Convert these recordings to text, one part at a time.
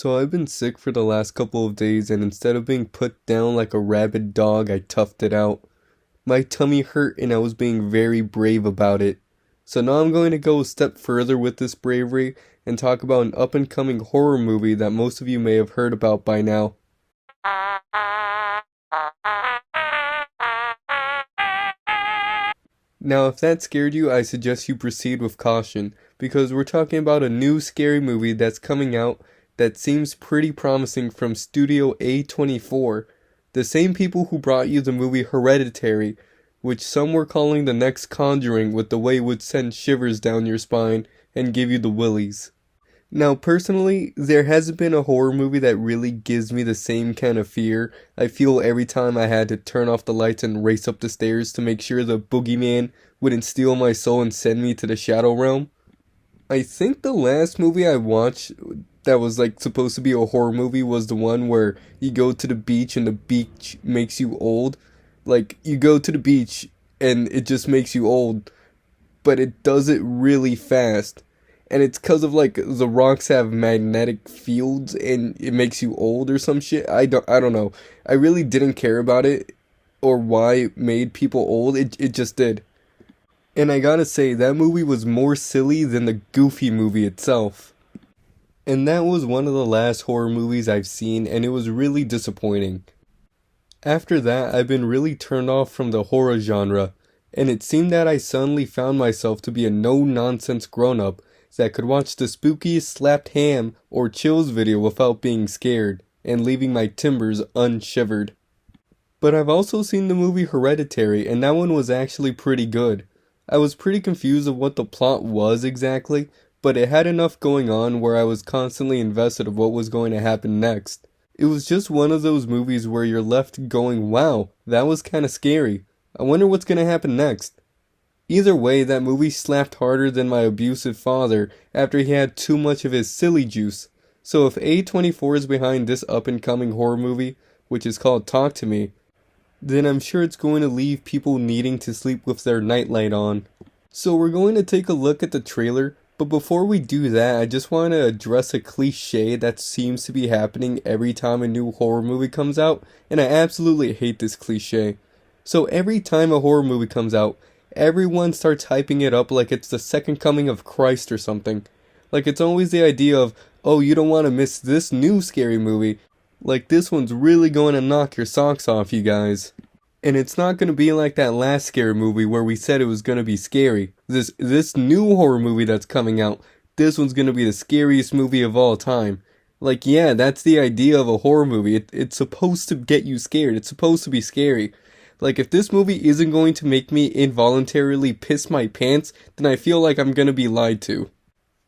So I've been sick for the last couple of days, and instead of being put down like a rabid dog, I toughed it out. My tummy hurt and I was being very brave about it. So now I'm going to go a step further with this bravery and talk about an up and coming horror movie that most of you may have heard about by now. Now if that scared you, I suggest you proceed with caution, because we're talking about a new scary movie that's coming out that seems pretty promising from Studio A24, the same people who brought you the movie Hereditary, which some were calling the next Conjuring with the way it would send shivers down your spine and give you the willies. Now personally, there hasn't been a horror movie that really gives me the same kind of fear I feel every time I had to turn off the lights and race up the stairs to make sure the boogeyman wouldn't steal my soul and send me to the shadow realm. I think the last movie I watched that was like supposed to be a horror movie was the one where you go to the beach and the beach makes you old. Like, you go to the beach and it just makes you old, but it does it really fast. And it's because of like the rocks have magnetic fields and it makes you old or some shit. I don't know. I really didn't care about it or why it made people old. It just did. And I gotta say, that movie was more silly than the Goofy movie itself. And that was one of the last horror movies I've seen, and it was really disappointing. After that, I've been really turned off from the horror genre, and it seemed that I suddenly found myself to be a no-nonsense grown-up that could watch the spookiest slapped ham or chills video without being scared, and leaving my timbers unshivered. But I've also seen the movie Hereditary, and that one was actually pretty good. I was pretty confused of what the plot was exactly, but it had enough going on where I was constantly invested of what was going to happen next. It was just one of those movies where you're left going, wow, that was kinda scary. I wonder what's gonna happen next. Either way, that movie slapped harder than my abusive father after he had too much of his silly juice. So if A24 is behind this up-and-coming horror movie, which is called Talk to Me, then I'm sure it's going to leave people needing to sleep with their nightlight on. So we're going to take a look at the trailer, but before we do that, I just want to address a cliche that seems to be happening every time a new horror movie comes out, and I absolutely hate this cliche. So every time a horror movie comes out, everyone starts hyping it up like it's the second coming of Christ or something. Like it's always the idea of, oh, you don't want to miss this new scary movie. Like this one's really going to knock your socks off, you guys. And it's not going to be like that last scary movie where we said it was going to be scary. This new horror movie that's coming out, this one's going to be the scariest movie of all time. Like, yeah, that's the idea of a horror movie. It's supposed to get you scared. It's supposed to be scary. Like, if this movie isn't going to make me involuntarily piss my pants, then I feel like I'm going to be lied to.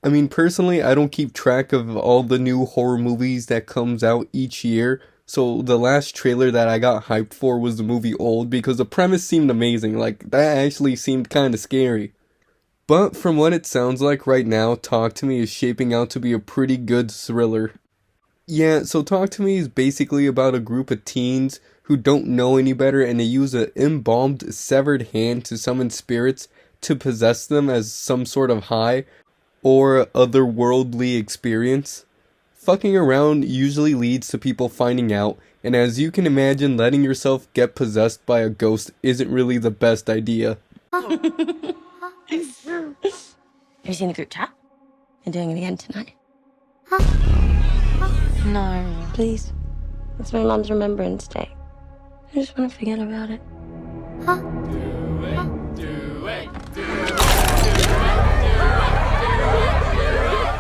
I mean, personally, I don't keep track of all the new horror movies that comes out each year. So the last trailer that I got hyped for was the movie Old because the premise seemed amazing. Like, that actually seemed kind of scary. But from what it sounds like right now, Talk to Me is shaping out to be a pretty good thriller. Yeah, so Talk to Me is basically about a group of teens who don't know any better, and they use an embalmed severed hand to summon spirits to possess them as some sort of high or otherworldly experience. Fucking around usually leads to people finding out, and as you can imagine, letting yourself get possessed by a ghost isn't really the best idea. Have you seen the group chat? They're doing it again tonight. No. Please. It's my mom's Remembrance Day. I just want to forget about it.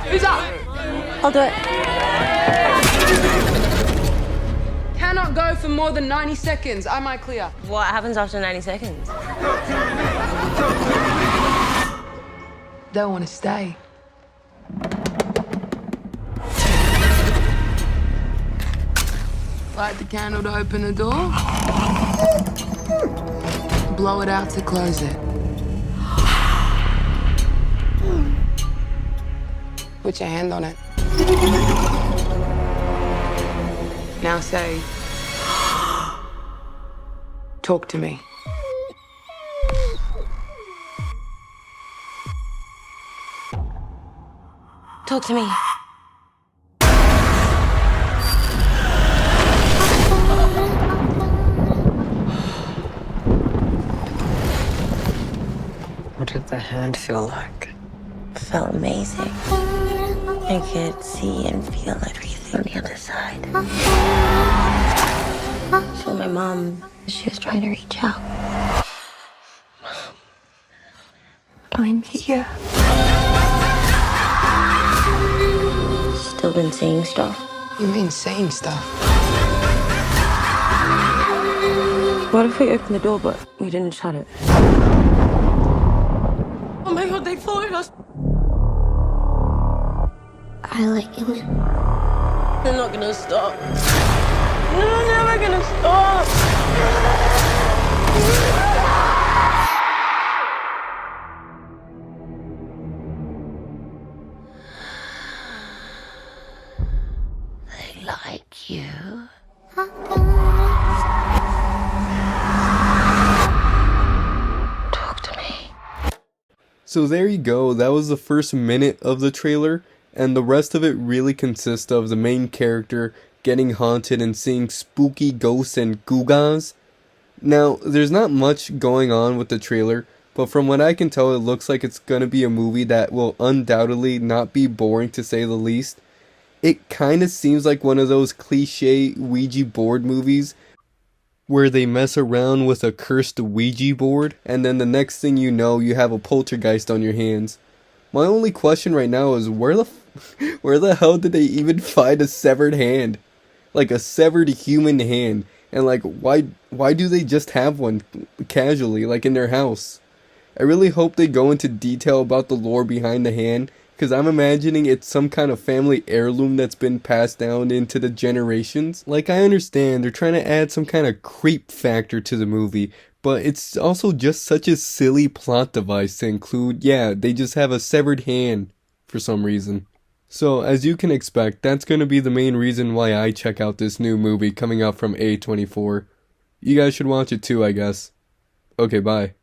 Who's up? I'll do it. Cannot go for more than 90 seconds. Am I clear? What happens after 90 seconds? Don't want to stay. Light the candle to open the door. Blow it out to close it. Put your hand on it. Now say, talk to me. Talk to me. hand feel like? It felt amazing. I could see and feel everything on the other side. So my mom, she was trying to reach out. I'm here. Still been saying stuff. You mean saying stuff? What if we opened the door but we didn't shut it? Oh my god, they followed us! I like you. They're not gonna stop. They're never gonna stop! They like you. Talk to me. So there you go, that was the first minute of the trailer, and the rest of it really consists of the main character getting haunted and seeing spooky ghosts and googas. Now, there's not much going on with the trailer, but from what I can tell, it looks like it's gonna be a movie that will undoubtedly not be boring, to say the least. It kinda seems like one of those cliche Ouija board movies where they mess around with a cursed Ouija board, and then the next thing you know, you have a poltergeist on your hands. My only question right now is where the hell did they even find a severed hand? Like a severed human hand. And like why do they just have one casually, like in their house? I really hope they go into detail about the lore behind the hand, because I'm imagining it's some kind of family heirloom that's been passed down into the generations. Like, I understand they're trying to add some kind of creep factor to the movie, but it's also just such a silly plot device to include, yeah, they just have a severed hand for some reason. So, as you can expect, that's going to be the main reason why I check out this new movie coming out from A24. You guys should watch it too, I guess. Okay, bye.